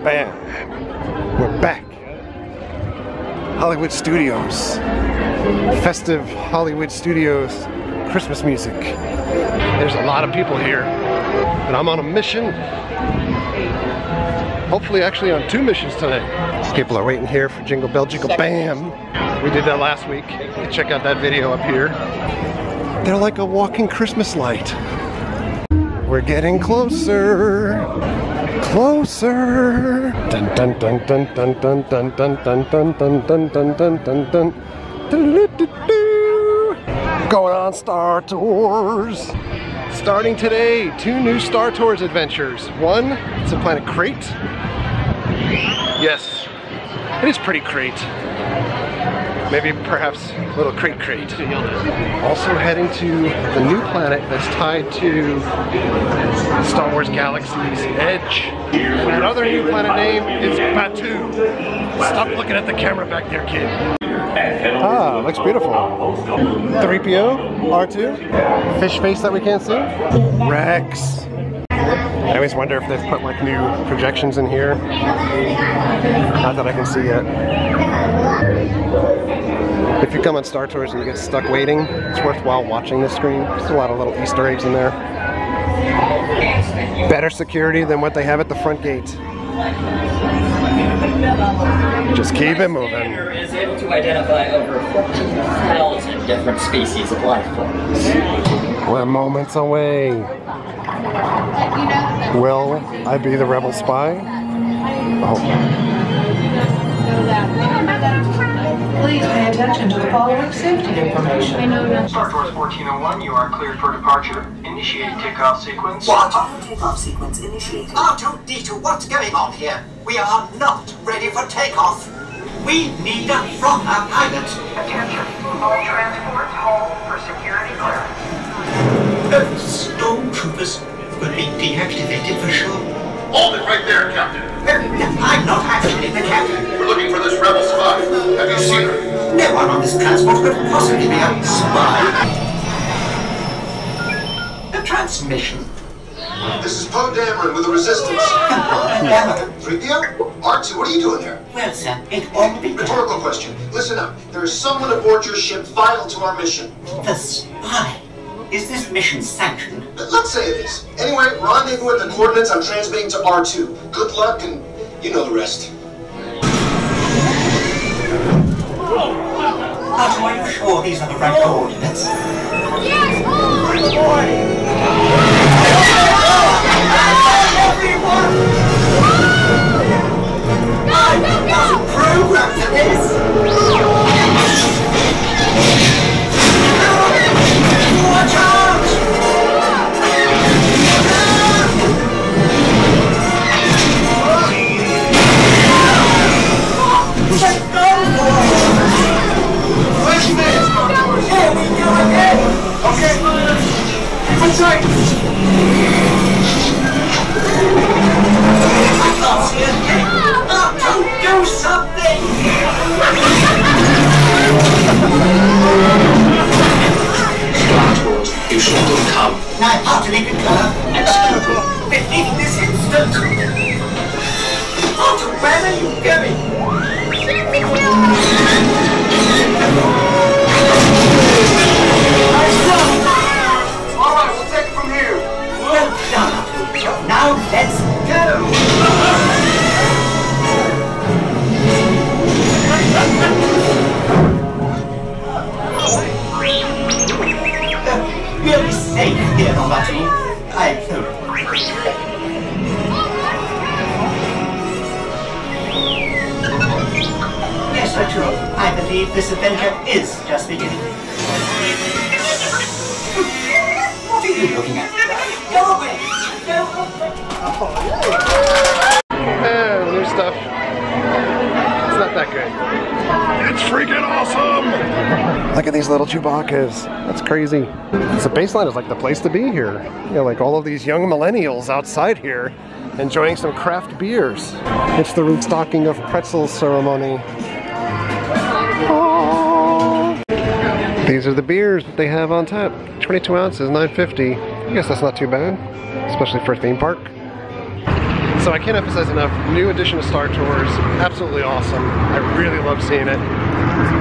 Bam! We're back. Hollywood Studios. Festive Hollywood Studios Christmas music. There's a lot of people here, and I'm on a mission. Hopefully actually on 2 missions today. People are waiting here for Jingle Bell Jingle Bam. We did that last week. You can check out that video up here. They're like a walking Christmas light. We're getting closer. Closer. Dun dun dun dun dun dun dun dun dun dun dun dun dun dun dun dun. Going on Star Tours. Starting today, 2 new Star Tours adventures. One, it's the planet Crait. Yes, it is pretty Crait. Maybe perhaps a little Crait. Also heading to the new planet that's tied to Star Wars Galaxy's Edge. That other new planet name is Batuu. Stop looking at the camera back there, kid. Ah, looks beautiful. 3PO, R2, fish face that we can't see, Rex. I always wonder if they've put like new projections in here. Not that I can see yet. If you come on Star Tours and you get stuck waiting, it's worthwhile watching this screen. There's a lot of little Easter eggs in there. Better security than what they have at the front gate. Just keep it moving. Is able to identify over 14,000 different species of life forms. We're moments away. Will I be the rebel spy? Oh. Please pay attention to the following safety information. Star Tours 1401, you are cleared for departure. Initiate takeoff sequence. What? Takeoff sequence initiated. R2-D2, what's going on here? We are not ready for takeoff. We need a proper pilot. Attention, all transports hold for security clearance. Stormtroopers will be deactivated for sure. Hold it right there, Captain. I'm not actually the captain. We're looking for this rebel spy. Have you seen her? No one on this transport could possibly be a spy. A transmission. This is Poe Dameron with the Resistance. 3PO? R2, what are you doing there? Well, sir, it all began. Rhetorical question. Listen up. There is someone aboard your ship vital to our mission. The spy. Is this mission sanctioned? Let's say it is. Anyway, rendezvous at the coordinates I'm transmitting to R2. Good luck, and you know the rest. Are you sure these are the right coordinates? Yes, Program for this! Watch out! Here we go again! Okay. That's right! I can't see it! Do something! Star Tours, you shouldn't have come. Now, how to leave it, we're leaving this instant! Arthur, where are you going? Alright, we'll take it from here. Well done, Arthur. Now let's go! Really safe here on Batuu. I hope. Yes, Arthur, I believe this adventure is just beginning. What are you looking at? Go away! Go away! New stuff. It's not that good. It's freaking awesome! Look at these little Chewbaccas. That's crazy. The baseline is like the place to be here. You know, like all of these young millennials outside here enjoying some craft beers. It's the restocking of pretzels ceremony. Aww. These are the beers that they have on tap. 22 ounces, $9.50. I guess that's not too bad, especially for a theme park. So I can't emphasize enough, new edition of Star Tours, absolutely awesome. I really love seeing it.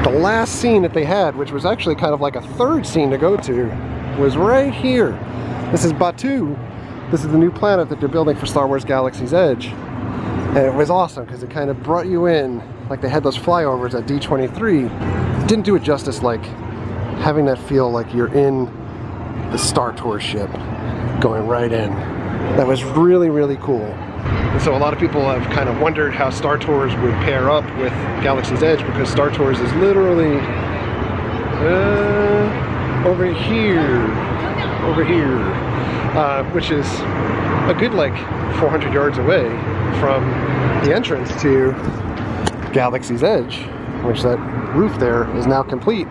The last scene that they had, which was actually kind of like a third scene to go to, was right here. This is Batuu. This is the new planet that they're building for Star Wars Galaxy's Edge. And it was awesome because it kind of brought you in, like they had those flyovers at D23. It didn't do it justice, like having that feel like you're in the Star Tours ship going right in. That was really, really cool. And so a lot of people have kind of wondered how Star Tours would pair up with Galaxy's Edge, because Star Tours is literally over here, which is a good like 400 yards away from the entrance to Galaxy's Edge, which that roof there is now complete.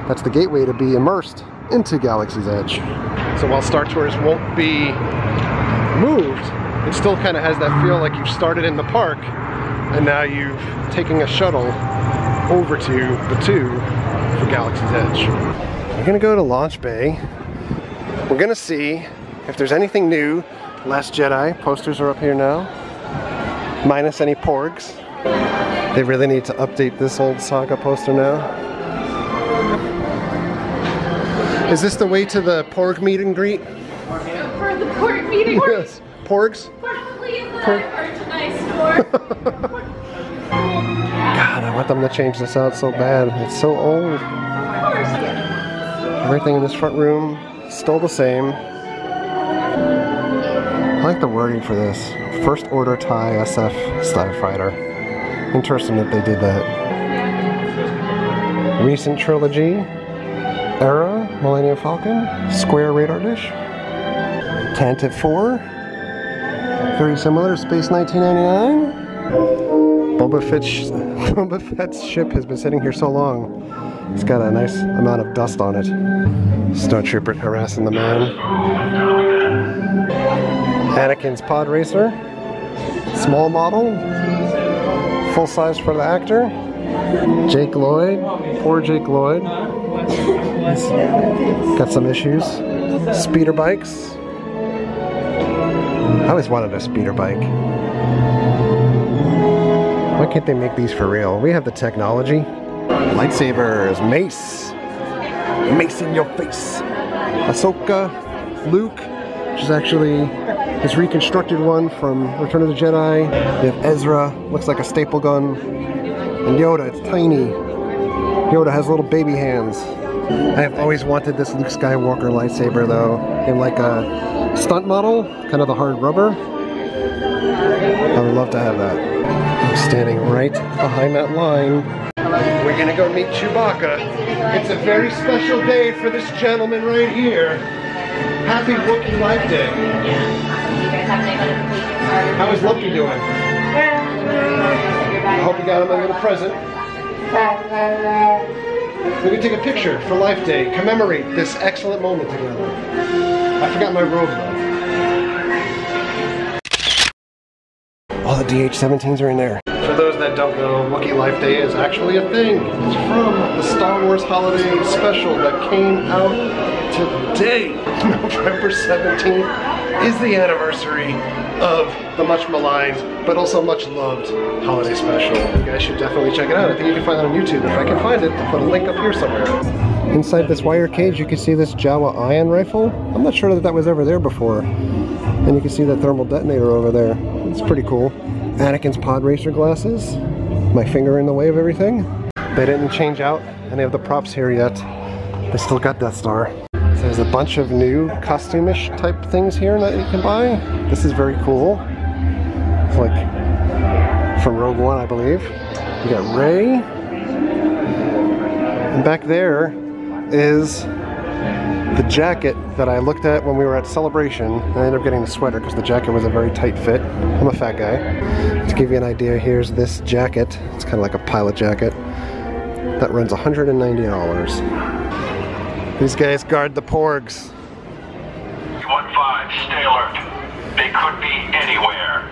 That's the gateway to be immersed into Galaxy's Edge. So while Star Tours won't be moved, it still kind of has that feel like you've started in the park and now you've taken a shuttle over to Batuu for Galaxy's Edge. We're gonna go to Launch Bay. We're gonna see if there's anything new. Last Jedi posters are up here now, minus any porgs. They really need to update this old saga poster now. Is this the way to the porg meet and greet? For the porg meeting? Yes. Porgs? Please, the merchandise store. God, I want them to change this out so bad. It's so old. Everything in this front room is still the same. I like the wording for this. First Order TIE SF Starfighter. Interesting that they did that. Recent trilogy. Era, Millennium Falcon. Square radar dish. Tantive 4. Very similar to Space 1999. Boba Fett's ship has been sitting here so long. It's got a nice amount of dust on it. Star Trooper harassing the man. Anakin's pod racer. Small model. Full size for the actor. Jake Lloyd. Poor Jake Lloyd. He's got some issues. Speeder bikes. I always wanted a speeder bike. Why can't they make these for real? We have the technology. Lightsabers, mace. Mace in your face. Ahsoka, Luke, which is actually his reconstructed one from Return of the Jedi. We have Ezra, looks like a staple gun. And Yoda, it's tiny. Yoda has little baby hands. I have always wanted this Luke Skywalker lightsaber though, in like a stunt model, kind of the hard rubber. I would love to have that. I'm standing right behind that line. We're gonna go meet Chewbacca. It's a very special day for this gentleman right here. Happy Wookiee Life Day. How is Lumpy doing? I hope you got him a little present. We're gonna take a picture for Life Day, commemorate this excellent moment together. I forgot my robe though. All the DH-17s are in there. For those that don't know, Wookiee Life Day is actually a thing. It's from the Star Wars Holiday Special that came out today. November 17th is the anniversary of the much maligned, but also much loved Holiday Special. You guys should definitely check it out. I think you can find it on YouTube. If I can find it, I'll put a link up here somewhere. Inside this wire cage, you can see this Jawa ion rifle. I'm not sure that that was ever there before. And you can see that thermal detonator over there. It's pretty cool. Anakin's pod racer glasses. My finger in the way of everything. They didn't change out any of the props here yet. They still got Death Star. So there's a bunch of new costume-ish type things here that you can buy. This is very cool. It's like from Rogue One, I believe. You got Rey. And back there is the jacket that I looked at when we were at Celebration. I ended up getting the sweater because the jacket was a very tight fit. I'm a fat guy. To give you an idea, here's this jacket. It's kind of like a pilot jacket. That runs $190. These guys guard the porgs. 1-5, stay alert. They could be anywhere.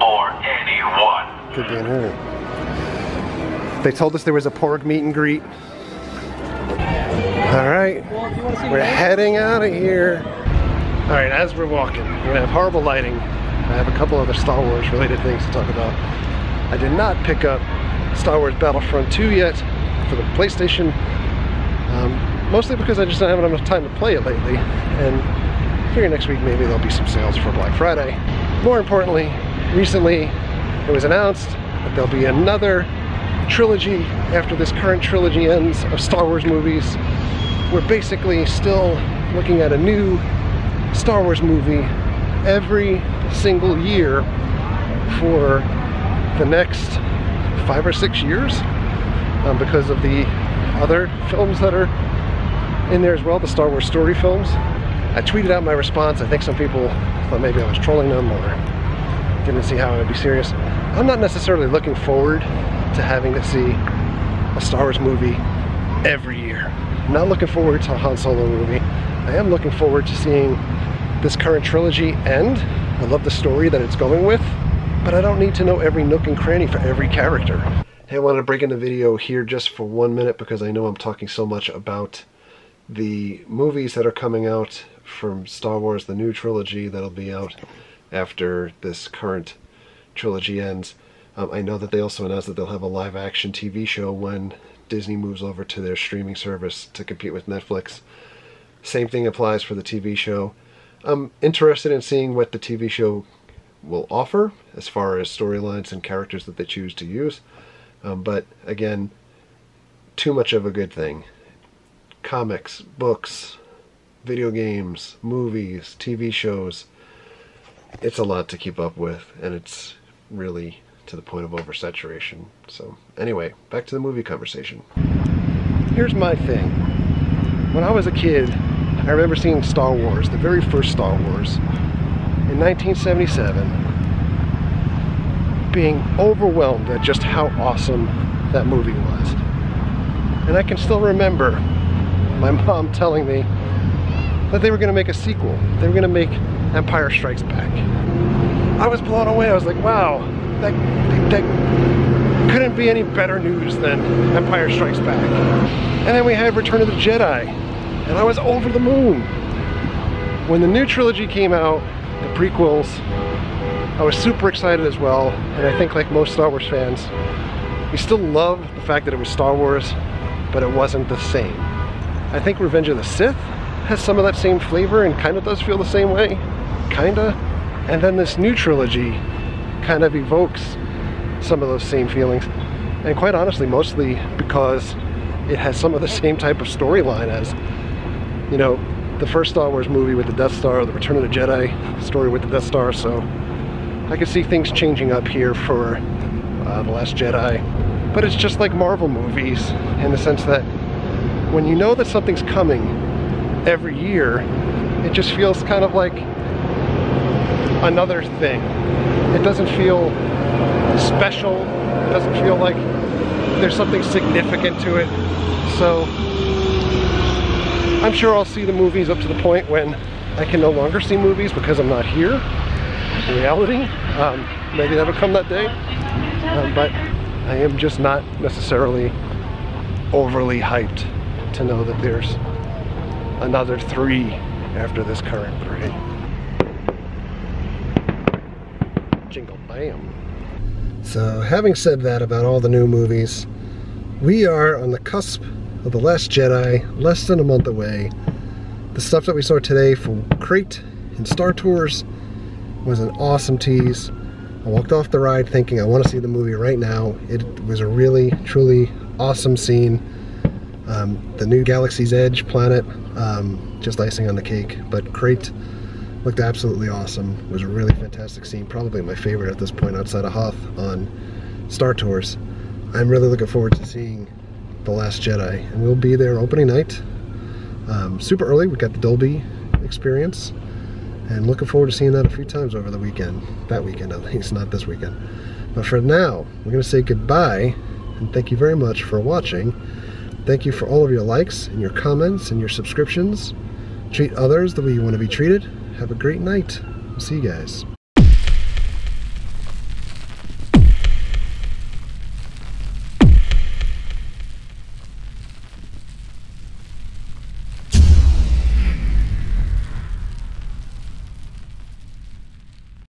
Or anyone. Could be in here. They told us there was a porg meet and greet. Alright, we're heading out of here. Alright, as we're walking, we're gonna have horrible lighting. I have a couple other Star Wars related things to talk about. I did not pick up Star Wars Battlefront 2 yet for the PlayStation, mostly because I just don't have enough time to play it lately, and I figure next week maybe there'll be some sales for Black Friday. More importantly, recently it was announced that there'll be another trilogy after this current trilogy ends of Star Wars movies. We're basically still looking at a new Star Wars movie every single year for the next 5 or 6 years, because of the other films that are in there as well, the Star Wars story films. I tweeted out my response. I think some people thought maybe I was trolling them or didn't see how I would be serious. I'm not necessarily looking forward to having to see a Star Wars movie every year. I'm not looking forward to a Han Solo movie. I am looking forward to seeing this current trilogy end. I love the story that it's going with, but I don't need to know every nook and cranny for every character. Hey, I wanted to break in the video here just for 1 minute because I know I'm talking so much about the movies that are coming out from Star Wars, the new trilogy that'll be out after this current trilogy ends. I know that they also announced that they'll have a live-action TV show when Disney moves over to their streaming service to compete with Netflix. Same thing applies for the TV show. I'm interested in seeing what the TV show will offer as far as storylines and characters that they choose to use. But again, too much of a good thing. Comics, books, video games, movies, TV shows. It's a lot to keep up with, and it's really to the point of oversaturation. So anyway, back to the movie conversation. Here's my thing. When I was a kid, I remember seeing Star Wars, the very first Star Wars, in 1977, being overwhelmed at just how awesome that movie was. And I can still remember my mom telling me that they were going to make a sequel. They were going to make Empire Strikes Back. I was blown away. I was like, wow, that couldn't be any better news than Empire Strikes Back. And then we had Return of the Jedi, and I was over the moon. When the new trilogy came out, the prequels, I was super excited as well, and I think like most Star Wars fans, we still love the fact that it was Star Wars, but it wasn't the same. I think Revenge of the Sith has some of that same flavor and kind of does feel the same way, kinda. And then this new trilogy kind of evokes some of those same feelings, and quite honestly, mostly because it has some of the same type of storyline as, you know, the first Star Wars movie with the Death Star, the Return of the Jedi story with the Death Star. So I could see things changing up here for The Last Jedi. But it's just like Marvel movies in the sense that when you know that something's coming every year, it just feels kind of like another thing. It doesn't feel special. It doesn't feel like there's something significant to it. So I'm sure I'll see the movies up to the point when I can no longer see movies because I'm not here in reality. Maybe that'll come that day. But I am just not necessarily overly hyped to know that there's another 3 after this current 3. Jingle bam. So having said that about all the new movies, we are on the cusp of The Last Jedi, less than a month away. The stuff that we saw today from Crait and Star Tours was an awesome tease. I walked off the ride thinking I want to see the movie right now. It was a really, truly awesome scene. The new Galaxy's Edge planet, just icing on the cake, but Crait looked absolutely awesome. It was a really fantastic scene, probably my favorite at this point outside of Hoth on Star Tours. I'm really looking forward to seeing The Last Jedi, and we'll be there opening night. Super early. We got the Dolby experience, and looking forward to seeing that a few times over the weekend. That weekend at least, not this weekend. But for now, we're going to say goodbye, and thank you very much for watching. Thank you for all of your likes and your comments and your subscriptions. Treat others the way you want to be treated. Have a great night. We'll see you guys.